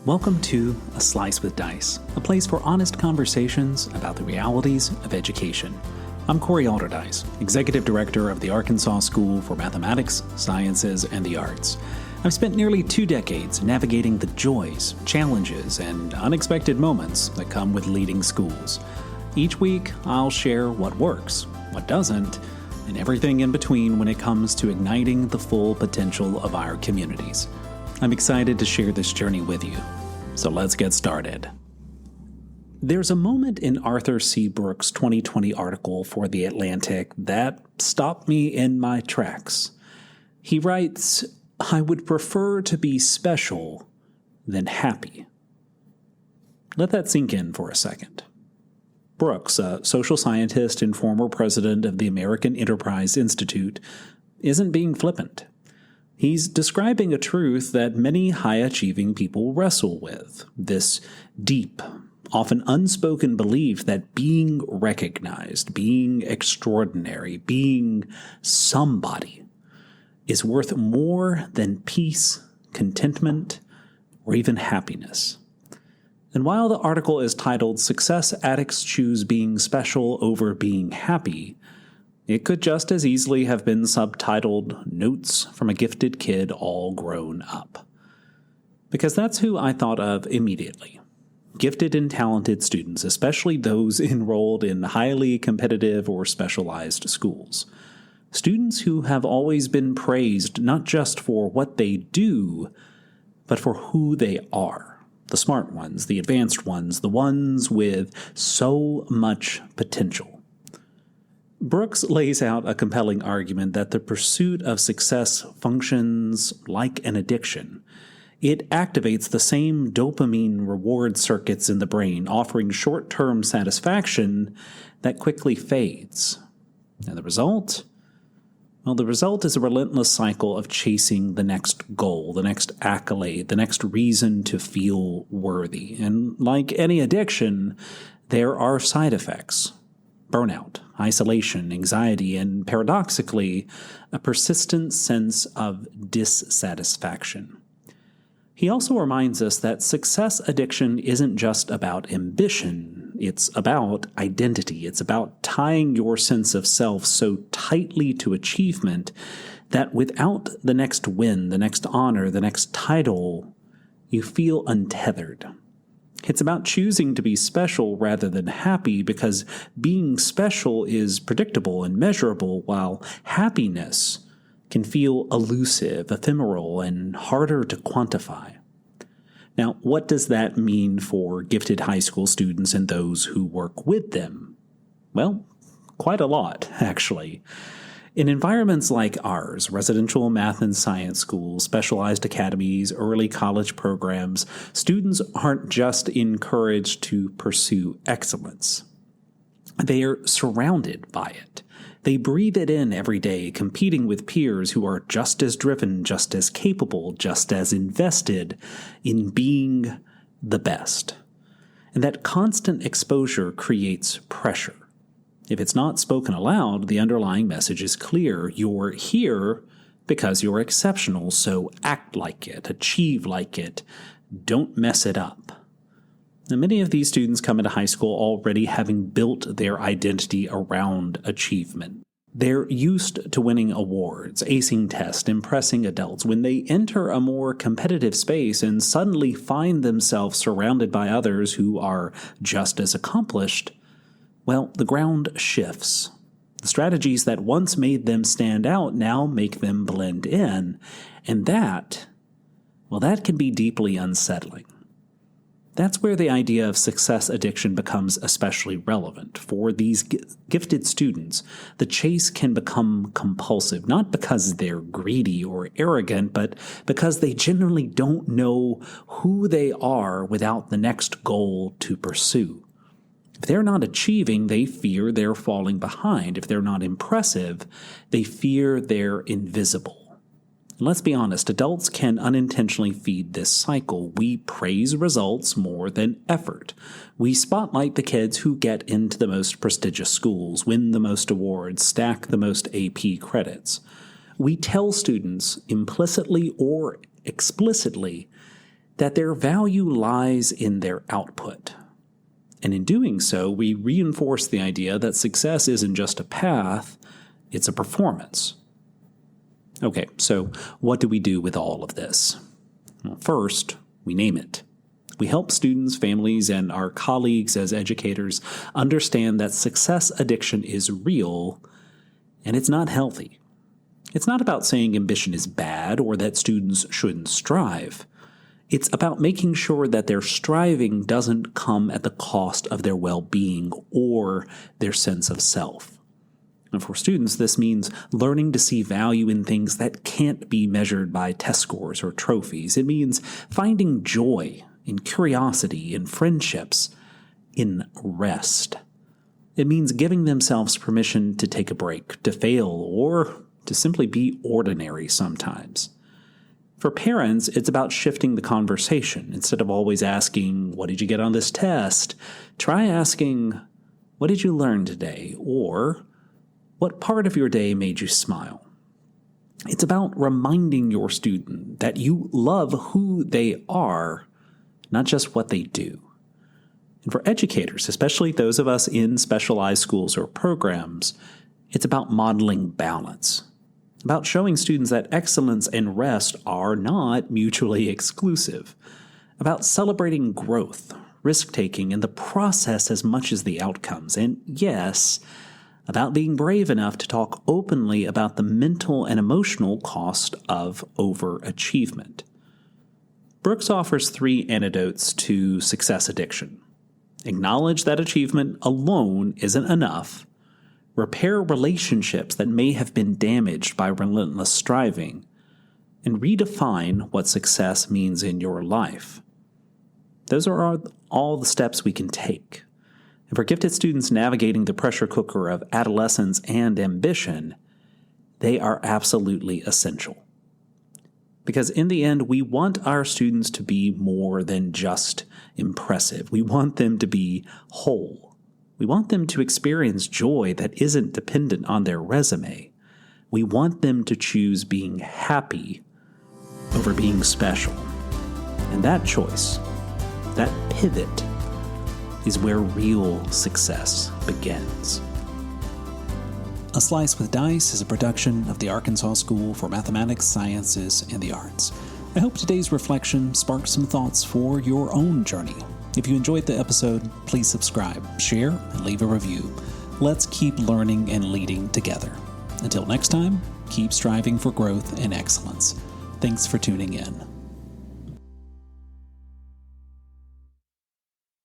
Welcome to A Slice with Dice, a place for honest conversations about the realities of education. I'm Corey Alderdice, Executive Director of the Arkansas School for Mathematics, Sciences, and the Arts. I've spent nearly 2 decades navigating the joys, challenges, and unexpected moments that come with leading schools. Each week, I'll share what works, what doesn't, and everything in between when it comes to igniting the full potential of our communities. I'm excited to share this journey with you, so let's get started. There's a moment in Arthur C. Brooks' 2020 article for The Atlantic that stopped me in my tracks. He writes, "I would prefer to be special than happy." Let that sink in for a second. Brooks, a social scientist and former president of the American Enterprise Institute, isn't being flippant. He's describing a truth that many high-achieving people wrestle with, this deep, often unspoken belief that being recognized, being extraordinary, being somebody is worth more than peace, contentment, or even happiness. And while the article is titled "Success Addicts Choose Being Special Over Being Happy," it could just as easily have been subtitled "Notes from a Gifted Kid All Grown Up." Because that's who I thought of immediately. Gifted and talented students, especially those enrolled in highly competitive or specialized schools. Students who have always been praised not just for what they do, but for who they are. The smart ones, the advanced ones, the ones with so much potential. Brooks lays out a compelling argument that the pursuit of success functions like an addiction. It activates the same dopamine reward circuits in the brain, offering short-term satisfaction that quickly fades. And the result? Well, the result is a relentless cycle of chasing the next goal, the next accolade, the next reason to feel worthy. And like any addiction, there are side effects. Burnout, isolation, anxiety, and paradoxically, a persistent sense of dissatisfaction. He also reminds us that success addiction isn't just about ambition, it's about identity. It's about tying your sense of self so tightly to achievement that without the next win, the next honor, the next title, you feel untethered. It's about choosing to be special rather than happy, because being special is predictable and measurable, while happiness can feel elusive, ephemeral, and harder to quantify. Now, what does that mean for gifted high school students and those who work with them? Well, quite a lot, actually. In environments like ours, residential math and science schools, specialized academies, early college programs, students aren't just encouraged to pursue excellence. They are surrounded by it. They breathe it in every day, competing with peers who are just as driven, just as capable, just as invested in being the best. And that constant exposure creates pressure. If it's not spoken aloud, the underlying message is clear. You're here because you're exceptional, so act like it, achieve like it, don't mess it up. Now, many of these students come into high school already having built their identity around achievement. They're used to winning awards, acing tests, impressing adults. When they enter a more competitive space and suddenly find themselves surrounded by others who are just as accomplished, well, the ground shifts. The strategies that once made them stand out now make them blend in, and that can be deeply unsettling. That's where the idea of success addiction becomes especially relevant. For these gifted students, the chase can become compulsive, not because they're greedy or arrogant, but because they genuinely don't know who they are without the next goal to pursue. If they're not achieving, they fear they're falling behind. If they're not impressive, they fear they're invisible. And let's be honest, adults can unintentionally feed this cycle. We praise results more than effort. We spotlight the kids who get into the most prestigious schools, win the most awards, stack the most AP credits. We tell students, implicitly or explicitly, that their value lies in their output. And in doing so, we reinforce the idea that success isn't just a path, it's a performance. Okay, so what do we do with all of this? Well, first, we name it. We help students, families, and our colleagues as educators understand that success addiction is real and it's not healthy. It's not about saying ambition is bad or that students shouldn't strive. It's about making sure that their striving doesn't come at the cost of their well-being or their sense of self. And for students, this means learning to see value in things that can't be measured by test scores or trophies. It means finding joy in curiosity, in friendships, in rest. It means giving themselves permission to take a break, to fail, or to simply be ordinary sometimes. For parents, it's about shifting the conversation. Instead of always asking, "What did you get on this test?" Try asking, "What did you learn today?" Or, "What part of your day made you smile?" It's about reminding your student that you love who they are, not just what they do. And for educators, especially those of us in specialized schools or programs, it's about modeling balance. About showing students that excellence and rest are not mutually exclusive. About celebrating growth, risk-taking, and the process as much as the outcomes. And yes, about being brave enough to talk openly about the mental and emotional cost of overachievement. Brooks offers 3 antidotes to success addiction. Acknowledge that achievement alone isn't enough. Repair relationships that may have been damaged by relentless striving, and redefine what success means in your life. Those are all the steps we can take. And for gifted students navigating the pressure cooker of adolescence and ambition, they are absolutely essential. Because in the end, we want our students to be more than just impressive. We want them to be whole. We want them to experience joy that isn't dependent on their resume. We want them to choose being happy over being special. And that choice, that pivot, is where real success begins. A Slice with Dice is a production of the Arkansas School for Mathematics, Sciences, and the Arts. I hope today's reflection sparked some thoughts for your own journey. If you enjoyed the episode, please subscribe, share, and leave a review. Let's keep learning and leading together. Until next time, keep striving for growth and excellence. Thanks for tuning in.